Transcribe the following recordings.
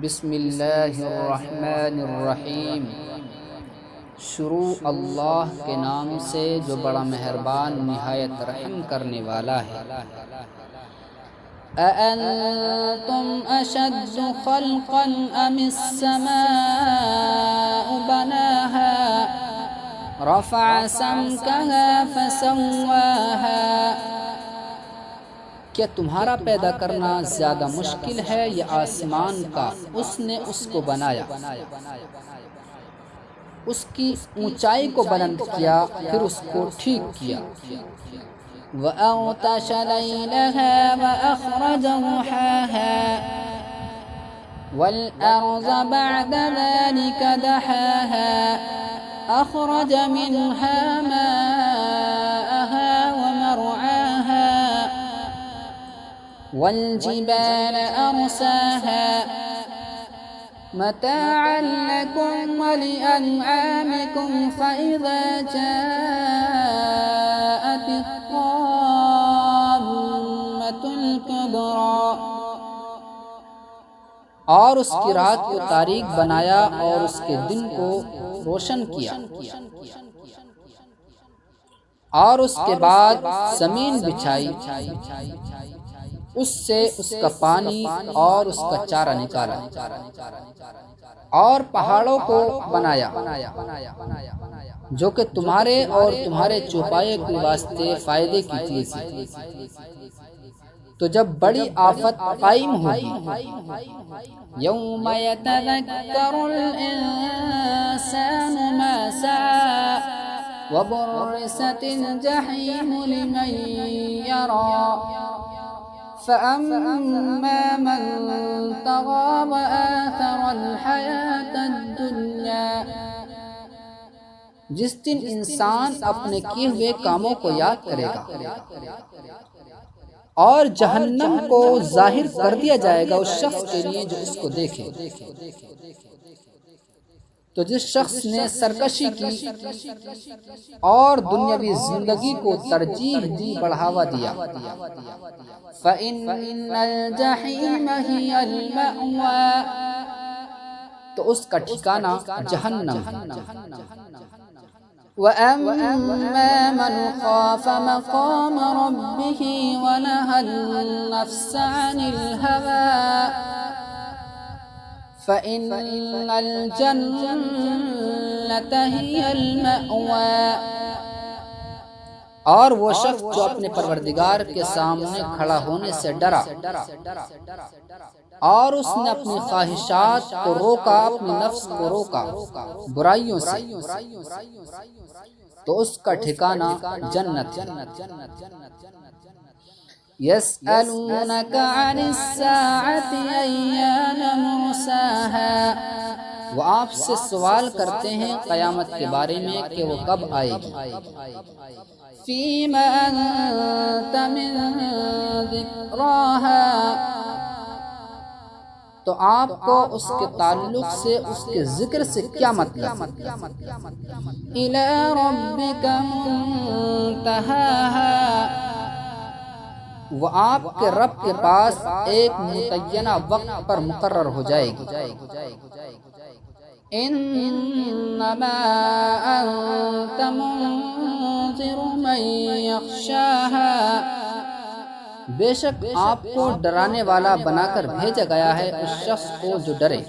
بسم اللہ الرحمن الرحیم۔ شروع اللہ کے نام سے جو بڑا مہربان نہایت رحم کرنے والا ہے۔ أأنتم أشد خلقا أم السماء بناها رفع سمكها فسواها۔ کیا تمہارا پیدا کرنا زیادہ مشکل ہے یا آسمان کا؟ اس نے اس کو بنایا، اس کی اونچائی کو بلند کیا، پھر اس کو ٹھیک کیا۔ وَأَغْطَشَ لَيْلَهَا وَأَخْرَجَ ضُحَاهَا وَالْأَرْضَ بَعْدَ ذَلِكَ دَحَاهَا أَخْرَجَ مِنْهَا مَاءَهَا وَمَرْعَاهَا وَالْجِبَالَ أَرْسَاهَا مَتَاعًا لَكُمْ وَلِأَنْعَامِكُمْ فَإِذَا جَاءَتِ الطَّامَّةُ الْكُبْرَى۔ اور اس کی رات کو تاریک بنایا اور اس کے دن کو روشن کیا، اور اس کے بعد زمین بچھائی، اس سے اس کا پانی اور اس کا چارہ نکالا، اور پہاڑوں کو بنایا جو کہ تمہارے اور تمہارے چوپائے کے واسطے فائدے کی چیز ہے۔ تو جب بڑی آفت قائم ہوگی، یوم یتذکر الانسان ما سعى وبرزت الجحیم لمن یرى فأما من طغى وآثر الحیاة الدنیا۔ جس دن انسان اپنے کیے ہوئے کاموں کو یاد کرے گا اور جہنم کو ظاہر کر دیا جائے گا اس شخص کے لیے جو اس کو دیکھے۔ تو جس شخص نے سرکشی کی اور دنیاوی زندگی کو ترجیح دی، بڑھاوا دیا، فَإِنَّ الْجَحِيمَ هِيَ الْمَأْوَى، تو اس کا ٹھکانہ جہنم ہے۔ وَأَمَّا مَنْ خَافَ مَقَامَ رَبِّهِ وَنَهَى النَّفْسَ عَنِ الْهَوَى فَإِنَّ الْجَنَّةَ هِيَ الْمَأْوَى۔ اور وہ شخص جو اپنے پروردگار کے سامنے کھڑا ہونے سے ڈرا اور اس نے اپنی خواہشات کو روکا، اپنی نفس کو روکا برائیوں سے، تو اس کا ٹھکانہ جنت ہے۔ يَسْأَلُونَكَ عَنِ السَّاعَةِ أَيَّانَ مُرْسَاهَا، وہ آپ سے سوال کرتے ہیں قیامت کے بارے میں کہ وہ کب آئے گی۔ فِيمَ أَنْتَ مِنْ ذِكْرَاهَا، تو آپ کو اس کے تعلق سے، اس کے ذکر سے کیا مطلب؟ إِلَى رَبِّكَ مُنْتَهَاهَا، وہ آپ کے رب کے پاس ایک متعینہ وقت پر مقرر ہو جائے گی۔ انما انت منذر من یخشاها، بے شک آپ کو ڈرانے والا بنا کر بھیجا گیا ہے اس شخص کو جو ڈرے۔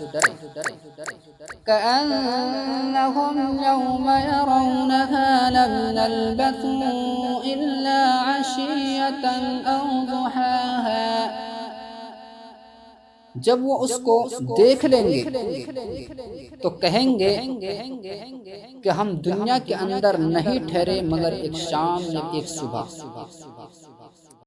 كأنهم يوم يرونها لم يلبثوا إلا عشية أو ضحاها، جب وہ اس کو دیکھ لیں گے تو کہیں گے کہ ہم دنیا کے اندر نہیں ٹھہرے مگر ایک شام یا ایک صبح۔